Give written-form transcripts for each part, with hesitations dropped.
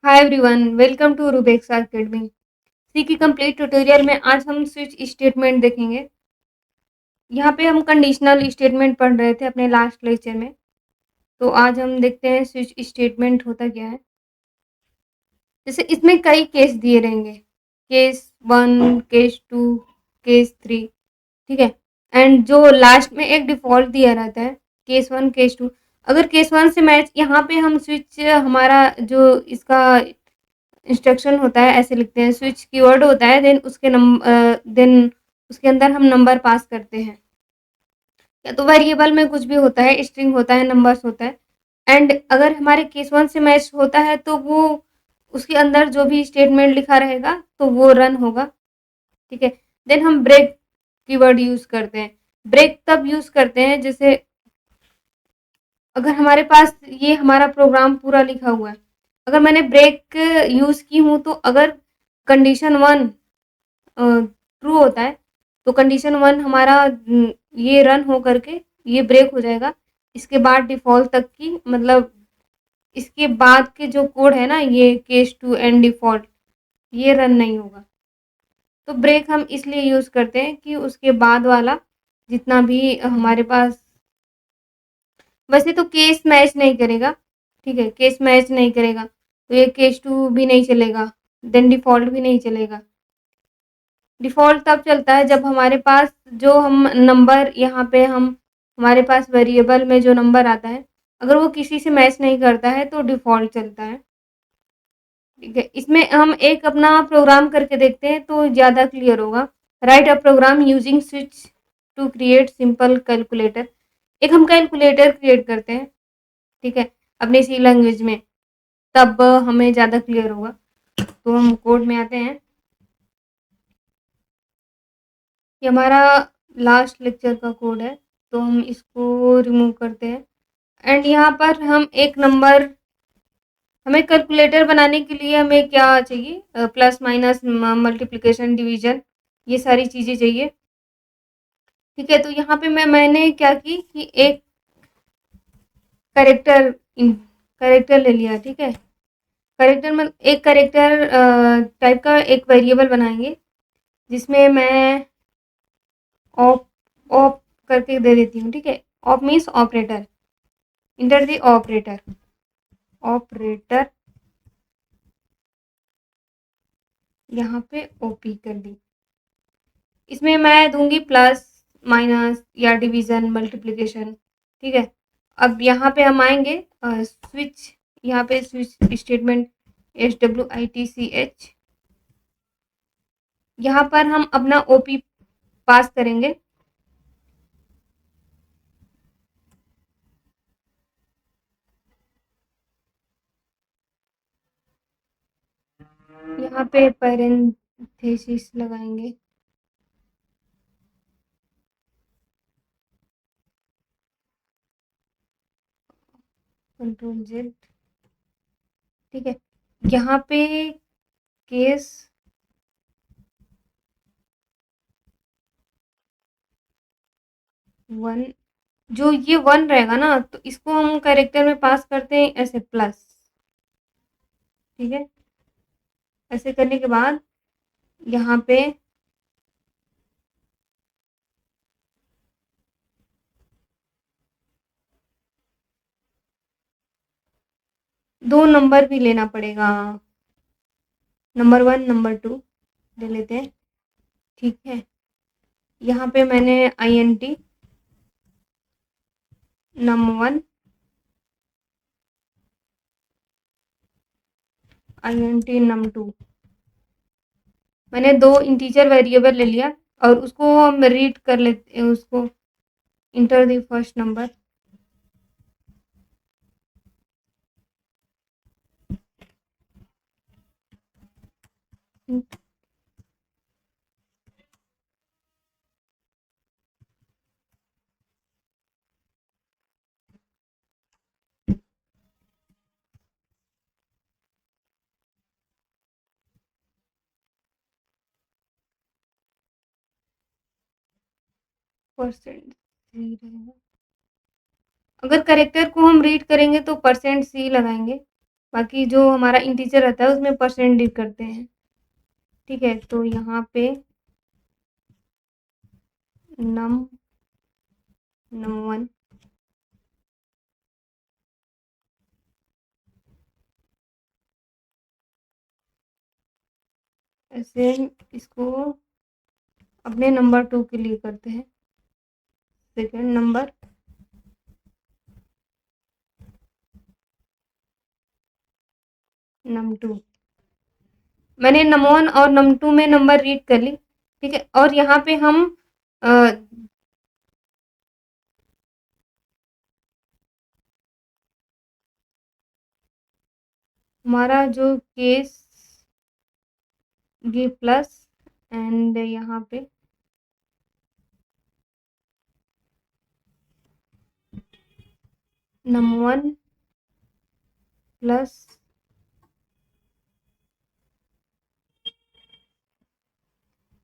Hi everyone, welcome to Rubex academy. C की complete tutorial में आज हम स्विच स्टेटमेंट देखेंगे। यहाँ पे हम कंडीशनल स्टेटमेंट पढ़ रहे थे अपने लास्ट लेक्चर में। तो आज हम देखते हैं स्विच स्टेटमेंट होता क्या है। जैसे इसमें कई केस दिए रहेंगे, केस 1, केस 2, केस 3, ठीक है। एंड जो लास्ट में एक डिफ़ॉल्ट दिया रहता है, केस 1, केस 2। अगर केस 1 से मैच, यहाँ पे हम स्विच हमारा जो इसका इंस्ट्रक्शन होता है ऐसे लिखते हैं, स्विच कीवर्ड होता है, देन उसके अंदर हम नंबर पास करते हैं, या तो वेरिएबल में कुछ भी होता है, स्ट्रिंग होता है, नंबर्स होता है। एंड अगर हमारे केस 1 से मैच होता है तो वो उसके अंदर जो भी स्टेटमेंट लिखा रहेगा तो वो रन होगा, ठीक है। देन हम ब्रेक कीवर्ड यूज़ करते हैं। ब्रेक तब यूज़ करते हैं जैसे अगर हमारे पास ये हमारा प्रोग्राम पूरा लिखा हुआ है, अगर मैंने ब्रेक यूज़ की हूँ तो अगर कंडीशन 1 ट्रू होता है तो कंडीशन 1 हमारा ये रन हो करके ये ब्रेक हो जाएगा। इसके बाद डिफ़ॉल्ट तक की मतलब इसके बाद के जो कोड है ना, ये केस 2 एंड डिफ़ॉल्ट, ये रन नहीं होगा। तो ब्रेक हम इसलिए यूज़ करते हैं कि उसके बाद वाला जितना भी हमारे पास, वैसे तो केस मैच नहीं करेगा, ठीक है, केस मैच नहीं करेगा तो ये केस 2 भी नहीं चलेगा, देन डिफ़ॉल्ट भी नहीं चलेगा। डिफ़ॉल्ट तब चलता है जब हमारे पास जो हम नंबर यहाँ पे हम हमारे पास वेरिएबल में जो नंबर आता है, अगर वो किसी से मैच नहीं करता है तो डिफ़ॉल्ट चलता है, ठीक है। इसमें हम एक अपना प्रोग्राम करके देखते हैं तो ज़्यादा क्लियर होगा। Write a program using switch to create simple calculator. एक हम कैलकुलेटर क्रिएट करते हैं, ठीक है, अपने सी लैंग्वेज में, तब हमें ज़्यादा क्लियर होगा। तो हम कोड में आते हैं। ये हमारा लास्ट लेक्चर का कोड है, तो हम इसको रिमूव करते हैं। एंड यहाँ पर हम एक नंबर, हमें कैलकुलेटर बनाने के लिए हमें क्या चाहिए, प्लस माइनस मल्टीप्लिकेशन डिवीजन, ये सारी चीज़ें चाहिए, ठीक है। तो यहाँ पे मैंने क्या की कि एक करेक्टर करेक्टर ले लिया, ठीक है। करेक्टर में एक करेक्टर टाइप का एक वेरिएबल बनाएंगे जिसमें मैं ऑप ऑप करके दे देती हूँ, ठीक है। Op means operator, inter the operator, operator यहाँ पे ओपी कर दी। इसमें मैं दूंगी प्लस माइनस या डिवीजन मल्टीप्लिकेशन, ठीक है। अब यहाँ पे हम आएंगे स्विच, यहाँ पे स्विच स्टेटमेंट SWITCH, यहाँ पर हम अपना ओपी पास करेंगे। यहाँ पे पैरेंथेसिस लगाएंगे, Ctrl Z, ठीक है। यहाँ पे केस 1, जो ये 1 रहेगा ना तो इसको हम कैरेक्टर में पास करते हैं ऐसे प्लस, ठीक है। ऐसे करने के बाद यहाँ पे दो नंबर भी लेना पड़ेगा, नंबर 1, नंबर 2 ले लेते हैं, ठीक है। यहाँ पे मैंने INT num1, INT num2, मैंने दो इंटीजर वेरिएबल ले लिया और उसको हम रीड कर लेते हैं, उसको enter the first number, percent C रहेगा। अगर करेक्टर को हम रीड करेंगे तो परसेंट सी लगाएंगे, बाकी जो हमारा इंटीजर रहता है उसमें परसेंट डिव करते हैं। ठीक है, तो यहाँ पे num1 ऐसे इसको अपने नंबर 2 के लिए करते हैं। सेकेंड नंबर num2, मैंने num1 और num2 में नंबर रीड कर ली। ठीक है, और यहाँ पे हम हमारा जो केस ये प्लस एंड यहाँ पे num1 plus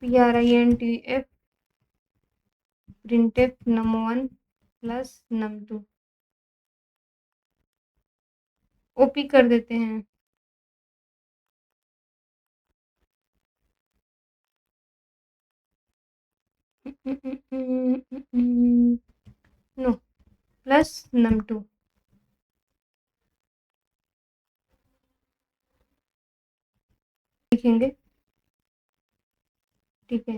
printf printf num1 plus num2 OP कर देते हैं। नो, प्लस num2 लिखेंगे। ठीक है,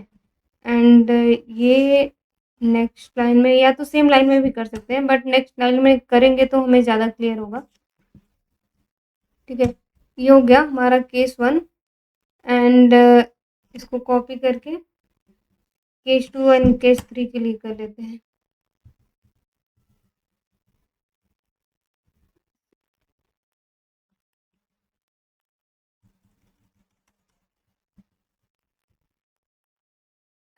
एंड ये नेक्स्ट लाइन में या तो सेम लाइन में भी कर सकते हैं, बट नेक्स्ट लाइन में करेंगे तो हमें ज़्यादा क्लियर होगा। ठीक है, ये हो गया हमारा केस 1 एंड इसको कॉपी करके केस 2 एंड केस 3 के लिए कर लेते हैं।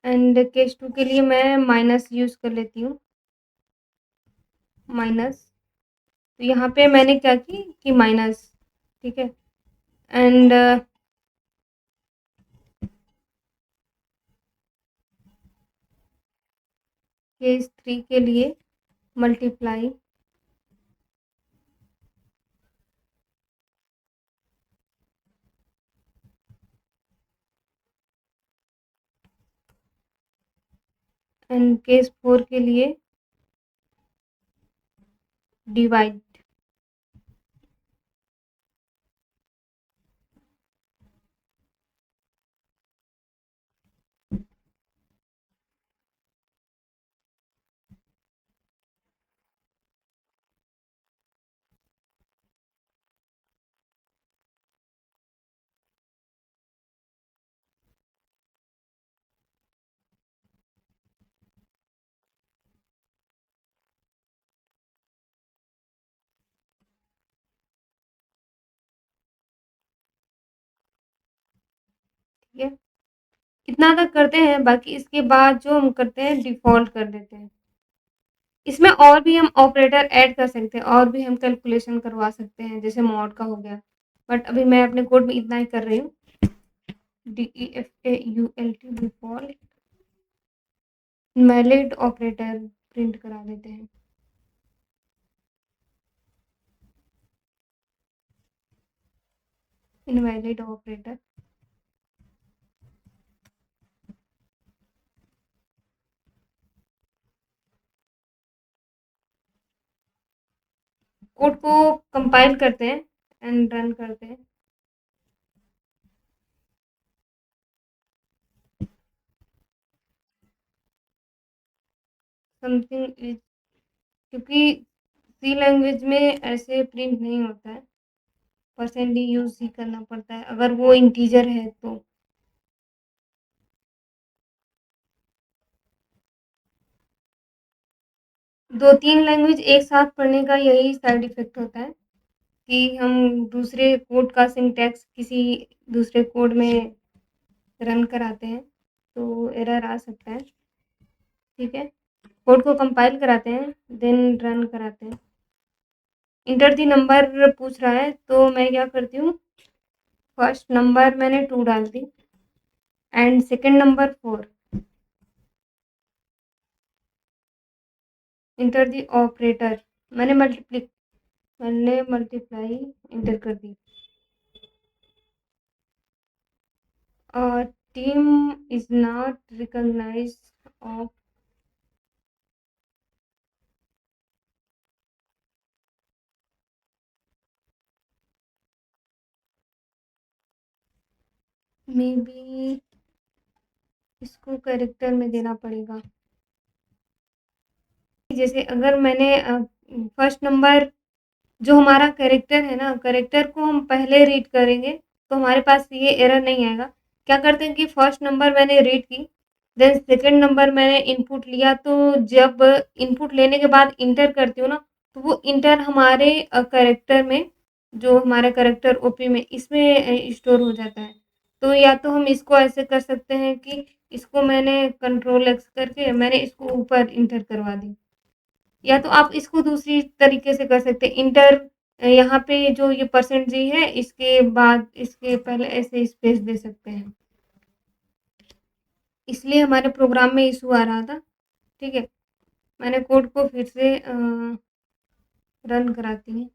एंड केस 2 के लिए मैं माइनस यूज़ कर लेती हूँ, माइनस। तो यहाँ पे मैंने क्या की कि माइनस। ठीक है, एंड केस 3 के लिए मल्टीप्लाई एंड केस 4 के लिए डिवाइड। ठीक है, इतना तक करते हैं। बाकी इसके बाद जो हम करते हैं डिफ़ॉल्ट कर देते हैं। इसमें और भी हम ऑपरेटर ऐड कर सकते हैं, और भी हम कैलकुलेशन करवा सकते हैं, जैसे मॉड का हो गया, बट अभी मैं अपने कोड में इतना ही कर रही हूँ। default default invalid operator print करा देते हैं। इनवैलिड ऑपरेटर कोड को कंपाइल करते हैं एंड रन करते हैं। समथिंग इज, क्योंकि सी लैंग्वेज में ऐसे प्रिंट नहीं होता है, परसेंट डी यूज़ ही करना पड़ता है अगर वो इंटीजर है तो। 2-3 लैंग्वेज एक साथ पढ़ने का यही साइड इफ़ेक्ट होता है कि हम दूसरे कोड का सिंटैक्स किसी दूसरे कोड में रन कराते हैं, तो एरर आ सकता है। ठीक है, कोड को कंपाइल कराते हैं, देन रन कराते हैं। इंटर द नंबर पूछ रहा है, तो मैं क्या करती हूँ, फर्स्ट नंबर मैंने 2 डाल दी and second number 4। Enter the operator, मैंने मैंने मल्टीप्लाई इंटर कर दी। Team is not recognize of maybe इसको कैरेक्टर में देना पड़ेगा। जैसे अगर मैंने फर्स्ट नंबर जो हमारा कैरेक्टर है ना, कैरेक्टर को हम पहले रीड करेंगे तो हमारे पास ये एरर नहीं आएगा। क्या करते हैं कि फर्स्ट नंबर मैंने रीड की, देन सेकंड नंबर मैंने इनपुट लिया, तो जब इनपुट लेने के बाद इंटर करती हूँ ना, तो वो इंटर हमारे कैरेक्टर में, जो हमारा कैरेक्टर ओपी में, इसमें स्टोर हो जाता है। तो या तो हम इसको ऐसे कर सकते हैं कि इसको मैंने कंट्रोल एक्स करके मैंने इसको ऊपर इंटर करवा दी, या तो आप इसको दूसरी तरीके से कर सकते हैं। इंटर यहाँ पे जो ये परसेंट जी है, इसके बाद इसके पहले ऐसे स्पेस दे सकते हैं। इसलिए हमारे प्रोग्राम में इशू आ रहा था। ठीक है, मैंने कोड को फिर से रन कराती हूँ।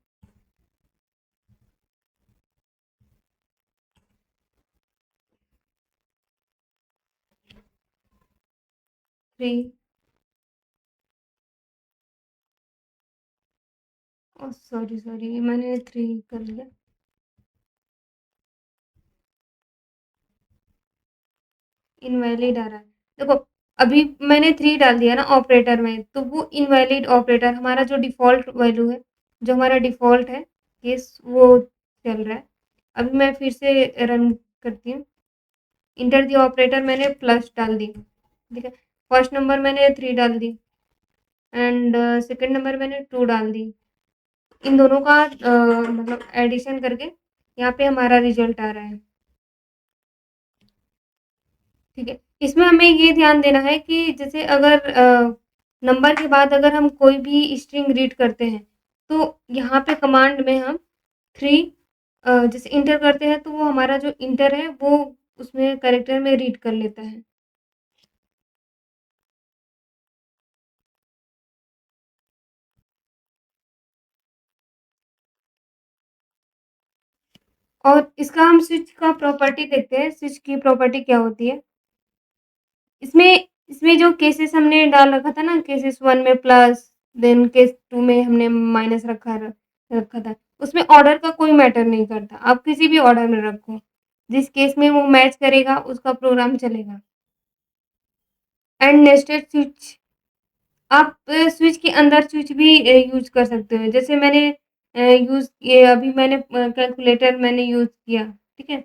3 सॉरी मैंने 3 कर लिया। इनवैलिड आ रहा है। देखो, अभी मैंने 3 डाल दिया ना ऑपरेटर में, तो वो इनवैलिड ऑपरेटर, हमारा जो डिफ़ॉल्ट वैल्यू है, जो हमारा डिफ़ॉल्ट है केस, वो चल रहा है। अभी मैं फिर से रन करती हूँ। इंटर दी ऑपरेटर मैंने प्लस डाल दी। ठीक है, फर्स्ट नंबर मैंने 3 डाल दी एंड सेकंड नंबर मैंने 2 डाल दी। इन दोनों का मतलब एडिशन करके यहाँ पे हमारा रिजल्ट आ रहा है। ठीक है, इसमें हमें ये ध्यान देना है कि जैसे अगर नंबर के बाद अगर हम कोई भी स्ट्रिंग रीड करते हैं, तो यहाँ पे कमांड में हम 3 जैसे इंटर करते हैं, तो वो हमारा जो इंटर है वो उसमें कैरेक्टर में रीड कर लेता है। और इसका हम स्विच का प्रॉपर्टी देखते हैं। स्विच की प्रॉपर्टी क्या होती है? इसमें इसमें जो केसेस हमने डाल रखा था ना, केसेस 1 में प्लस, देन केस 2 में हमने माइनस रखा था, उसमें ऑर्डर का कोई मैटर नहीं करता। आप किसी भी ऑर्डर में रखो, जिस केस में वो मैच करेगा उसका प्रोग्राम चलेगा। एंड नेस्टेड स्विच, आप स्विच के अंदर स्विच भी यूज कर सकते हो। जैसे मैंने यूज किए, अभी मैंने कैलकुलेटर मैंने यूज किया। ठीक है,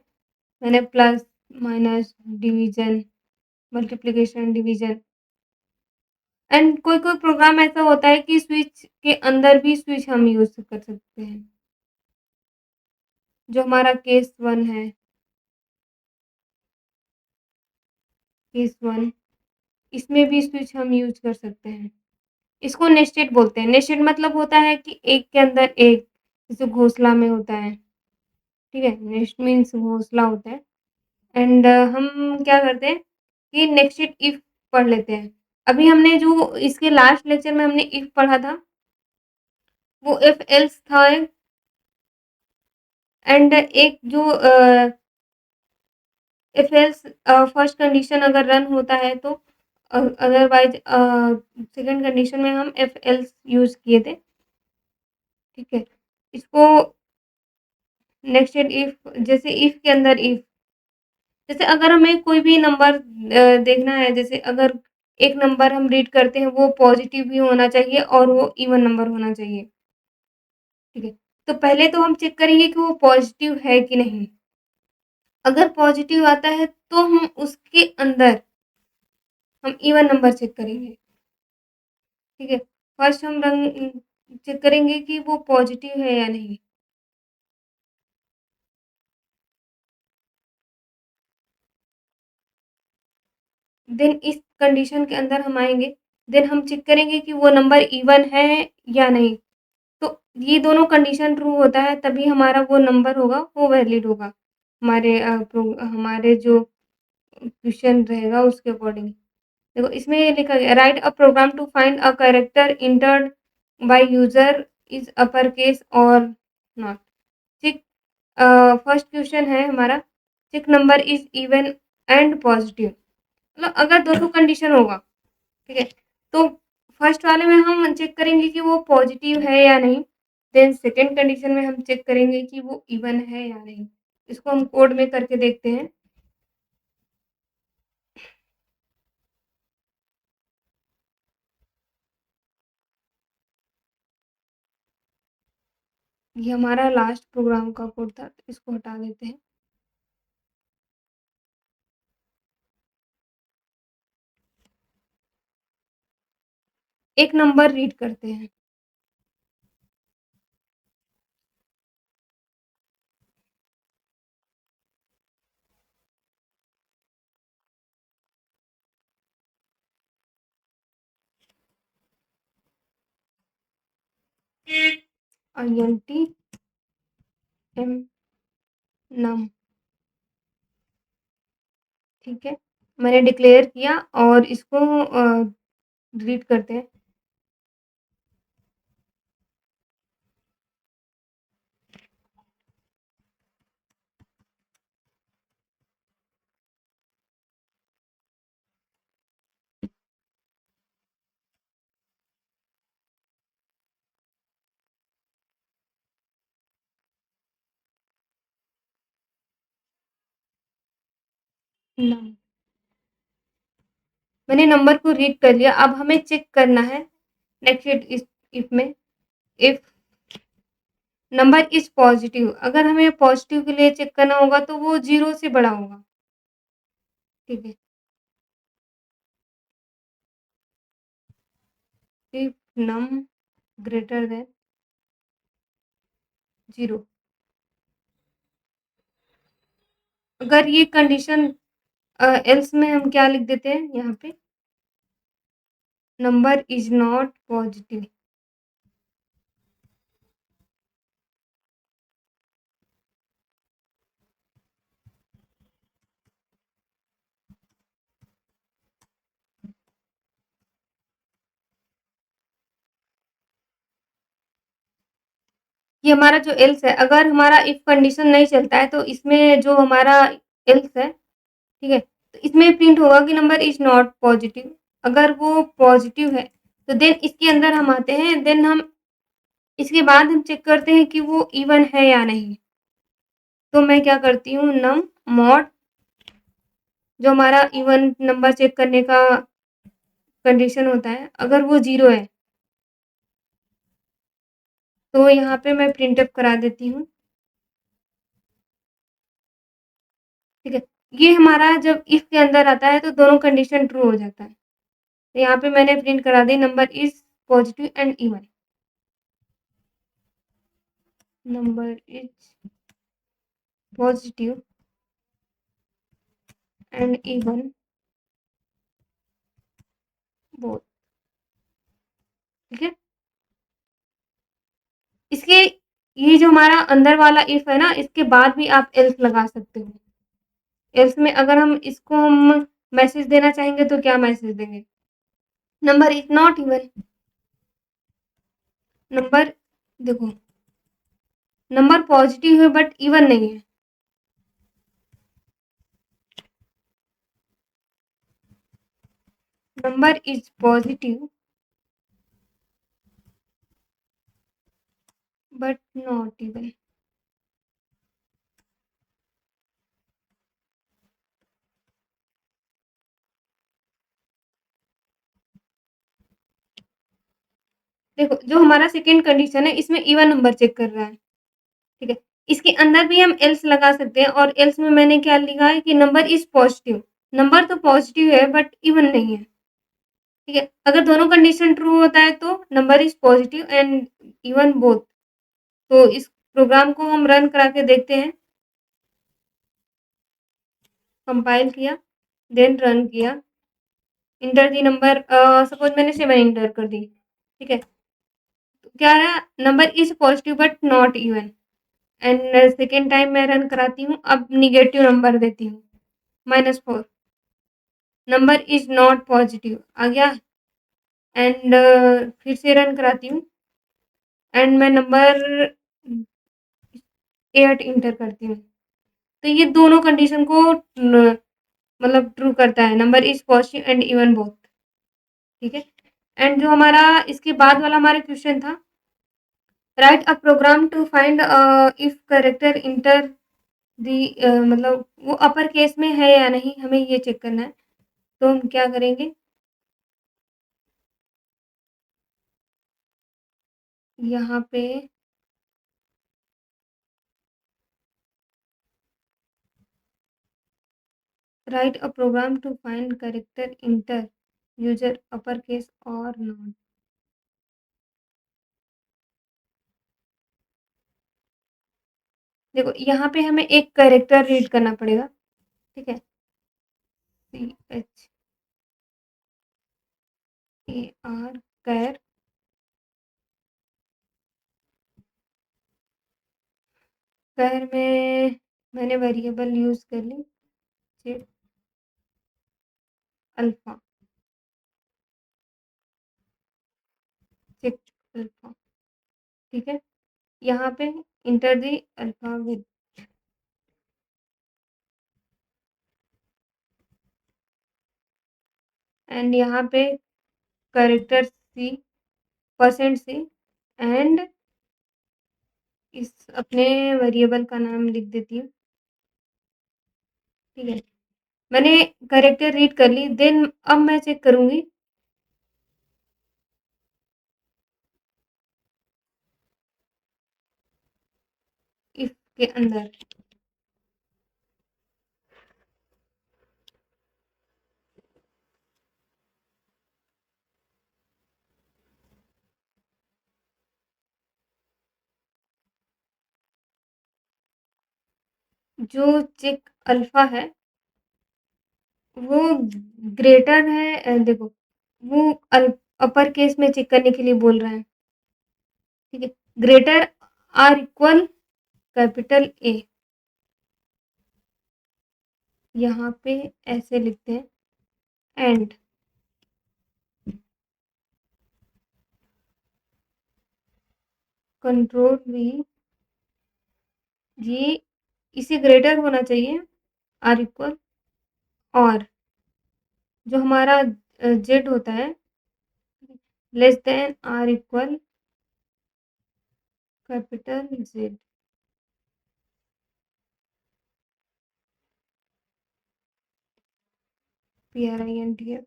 मैंने plus minus division multiplication division, and कोई कोई प्रोग्राम ऐसा होता है कि स्विच के अंदर भी स्विच हम यूज कर सकते हैं। जो हमारा केस 1 है, केस 1, इसमें भी स्विच हम यूज कर सकते हैं। इसको नेस्टेड बोलते हैं। नेस्टेड मतलब होता है कि एक के अंदर एक, जैसे घोंसला में होता है। ठीक है, नेस्ट मीन्स घोंसला होता है। एंड हम क्या करते हैं कि नेस्टेड इफ पढ़ लेते हैं। अभी हमने जो इसके लास्ट लेक्चर में हमने इफ पढ़ा था, वो इफ एल्स था। एंड एक जो इफ एल्स फर्स्ट कंडीशन अगर रन होता है तो अदरवाइज सेकंड कंडीशन में हम इफ एल्स यूज किए थे। ठीक है, इसको नेक्स्टेड इफ, जैसे इफ के अंदर इफ, जैसे अगर हमें कोई भी नंबर देखना है, जैसे अगर एक नंबर हम रीड करते हैं, वो पॉजिटिव भी होना चाहिए और वो इवन नंबर होना चाहिए। ठीक है, तो पहले तो हम चेक करेंगे कि वो पॉजिटिव है कि नहीं। अगर पॉजिटिव आता है तो हम उसके अंदर हम इवन नंबर चेक करेंगे। ठीक है, फर्स्ट हम रंग चेक करेंगे कि वो पॉजिटिव है या नहीं। देन इस कंडीशन के अंदर हम आएँगे, देन हम चेक करेंगे कि वो नंबर इवन है या नहीं। तो ये दोनों कंडीशन ट्रू होता है, तभी हमारा वो नंबर होगा वो वैलिड होगा। हमारे जो क्वेश्चन रहेगा उसके अकॉर्डिंग। देखो, इसमें ये लिखा गया, write a program to find a character entered by user is upper case और नॉट। चेक फर्स्ट क्वेश्चन है हमारा, check number is even and positive. मतलब अगर दोनों कंडीशन होगा, ठीक है, तो फर्स्ट वाले में हम चेक करेंगे कि वो पॉजिटिव है या नहीं, देन सेकेंड कंडीशन में हम चेक करेंगे कि वो इवन है या नहीं। इसको हम कोड में करके देखते हैं। ये हमारा लास्ट प्रोग्राम का कोड था, तो इसको हटा देते हैं। एक नंबर रीड करते हैं। INT M नम, ठीक है, मैंने डिक्लेयर किया और इसको डिलीट करते हैं। नम, मैंने नंबर को रीड कर लिया। अब हमें चेक करना है नेक्स्ट इस इफ में, इफ नंबर इज पॉजिटिव। अगर हमें पॉजिटिव के लिए चेक करना होगा तो वो 0 से बड़ा होगा, ठीक है। इफ नम ग्रेटर देन 0, अगर ये कंडीशन एल्स में हम क्या लिख देते हैं यहाँ पे, नंबर इज नॉट पॉजिटिव। ये हमारा जो एल्स है, अगर हमारा इफ कंडीशन नहीं चलता है तो इसमें जो हमारा एल्स है, ठीक है, तो इसमें प्रिंट होगा कि नंबर इज नॉट पॉजिटिव। अगर वो पॉजिटिव है तो देन इसके अंदर हम आते हैं, देन हम इसके बाद हम चेक करते हैं कि वो इवन है या नहीं। तो मैं क्या करती हूँ, नम मॉड, जो हमारा इवन नंबर चेक करने का कंडीशन होता है, अगर वो 0 है तो यहाँ पे मैं प्रिंट अप करा देती हूँ, ठीक है। ये हमारा जब इफ के अंदर आता है तो दोनों कंडीशन ट्रू हो जाता है। तो यहाँ पे मैंने प्रिंट करा दी, number is positive and even, number is positive and even both, ठीक है। इसके ये जो हमारा अंदर वाला इफ है ना, इसके बाद भी आप एल्स लगा सकते हो। एल्स में अगर हम इसको हम मैसेज देना चाहेंगे तो क्या मैसेज देंगे, number is not even. Number, देखो, नंबर पॉजिटिव है बट इवन नहीं है। Number is positive but not even. देखो, जो हमारा सेकेंड कंडीशन है इसमें इवन नंबर चेक कर रहा है, ठीक है। इसके अंदर भी हम एल्स लगा सकते हैं, और एल्स में मैंने क्या लिखा है कि नंबर इज पॉजिटिव। नंबर तो पॉजिटिव है बट इवन नहीं है, ठीक है। अगर दोनों कंडीशन ट्रू होता है तो number is positive and even both. तो इस प्रोग्राम को हम रन करा के देखते हैं। कंपाइल किया, देन रन किया, इंटर दी नंबर, सपोज मैंने 7 इंटर कर दी, ठीक है। तो क्या रहा, number is positive but not even. And second time मैं रन कराती हूँ, अब निगेटिव नंबर देती हूँ, -4, नंबर इज नॉट पॉजिटिव आ गया। एंड फिर से रन कराती हूँ, एंड मैं नंबर 8 इंटर करती हूँ, तो ये दोनों कंडीशन को मतलब ट्रू करता है, number is positive and even both. ठीक है, एंड जो हमारा इसके बाद वाला हमारा क्वेश्चन था, write a program to find if character enter दी, मतलब वो अपर केस में है या नहीं, हमें ये चेक करना है। तो हम क्या करेंगे, यहाँ पे write a program to find character enter user upper case और नॉट। देखो यहाँ पे हमें एक करेक्टर रीड करना पड़ेगा। ठीक है, CHAR कैर, कैर में मैंने वेरिएबल यूज कर ली जेड अल्फा, चेक अल्फा। ठीक है, यहाँ पे inter the alpha with, and यहाँ पे करेक्टर सी, %C, एंड इस अपने वेरिएबल का नाम लिख देती हूँ। ठीक है, मैंने करेक्टर रीड कर ली, देन अब मैं चेक करूंगी इफ के अंदर जो चेक अल्फा है वो ग्रेटर है, देखो वो अपर केस में चेक करने के लिए बोल रहा है। ठीक है, greater or equal capital A, यहाँ पे ऐसे लिखते हैं, एंड कंट्रोल वी, ये इसे ग्रेटर होना चाहिए आर इक्वल, और जो हमारा जेड होता है less than or equal capital Z, PRINTF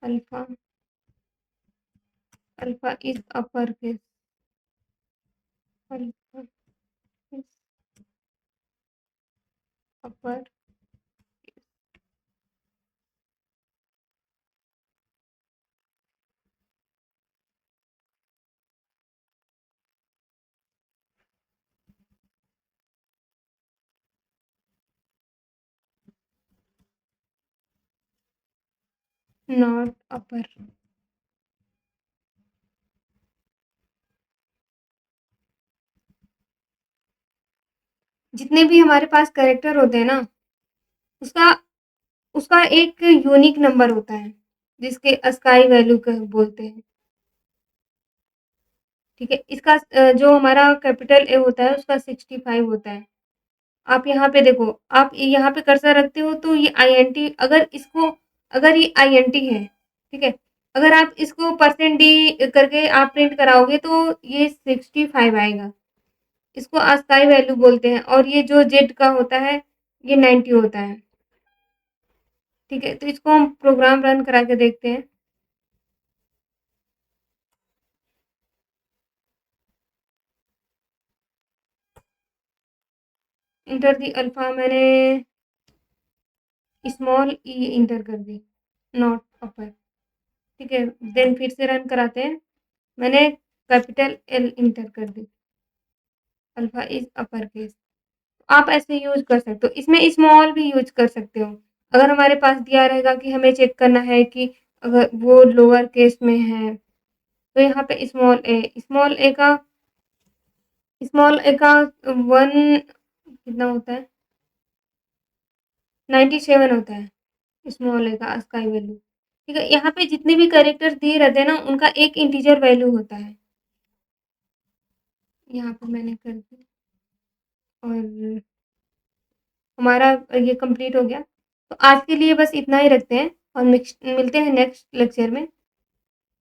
alpha, alpha is upper case, alpha is upper, not upper. जितने भी हमारे पास कैरेक्टर होते हैं ना, उसका उसका एक यूनिक नंबर होता है जिसके अस्काई वैल्यू बोलते हैं। ठीक है, इसका जो हमारा कैपिटल ए होता है उसका 65 होता है। आप यहाँ पे देखो, आप यहाँ पे कर्सर रखते हो तो ये INT, अगर ये INT है, ठीक है, अगर आप इसको %D करके आप प्रिंट कराओगे तो ये 65 आएगा। इसको अस्काई वैल्यू बोलते हैं, और ये जो जेड का होता है ये 90 होता है। ठीक है, तो इसको हम प्रोग्राम रन करा के देखते हैं। इंटर दी अल्फा, मैंने स्मॉल ई इंटर कर दी, नॉट अपर। ठीक है, देन फिर से रन कराते हैं, मैंने कैपिटल एल इंटर कर दी, अल्फा इज अपर केस। आप ऐसे यूज कर सकते हो, इसमें स्मॉल भी यूज कर सकते हो। अगर हमारे पास दिया रहेगा कि हमें चेक करना है कि अगर वो लोअर केस में है, तो यहाँ पे स्मॉल ए का 1 कितना होता है, 97 होता है स्मॉल ए का स्काई वैल्यू। ठीक है, यहाँ पे जितने भी कैरेक्टर्स दिए रहते हैं ना, उनका एक इंटीजर वैल्यू होता है। यहाँ पे मैंने कर दी और हमारा ये कंप्लीट हो गया। तो आज के लिए बस इतना ही रखते हैं और मिलते हैं नेक्स्ट लेक्चर में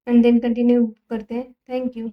एंड देन कंटिन्यू करते हैं। Thank you.